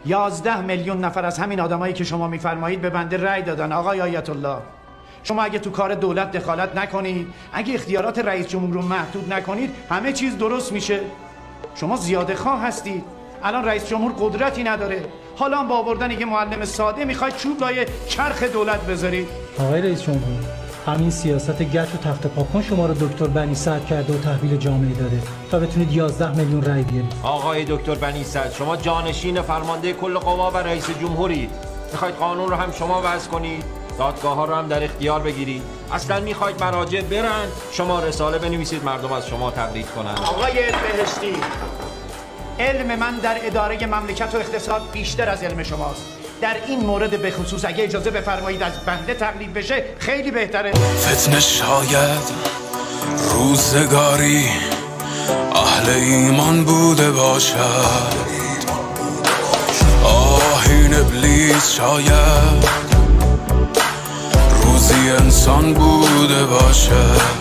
11 میلیون نفر از همین آدمایی که شما میفرمایید به بنده رأی دادن. آقای آیت الله، شما اگه تو کار دولت دخالت نکنید، اگه اختیارات رئیس جمهور رو محدود نکنید، همه چیز درست میشه. شما زیاده خواه هستید. الان رئیس جمهور قدرتی نداره، حالا با آوردن یه معلم ساده میخواید چوب لای چرخ دولت بذارید. آقای رئیس جمهور، همین سیاست گچ و تخت پاکن شما رو دکتر بنی سعد کرده و تحویل جامعه داده تا بتونید 11 میلیون رأی بیارید. آقای دکتر بنی سعد، شما جانشین فرمانده کل قوا و رئیس جمهورید. میخواید قانون رو هم شما وضع کنید، دادگاه ها رو هم در اختیار بگیرید. اصلا میخواید مراجع برن، شما رساله بنویسید مردم از شما تقلید کنن. آقای بهشتی، علم من در اداره مملکت و اقتصاد بیشتر از علم شماست. در این مورد به خصوص اگه اجازه بفرمایید از بنده تقلید بشه خیلی بهتره. فتنه شاید روزگاری اهل ایمان بوده باشد، آیین ابلیس شاید روزی انسان بوده باشد.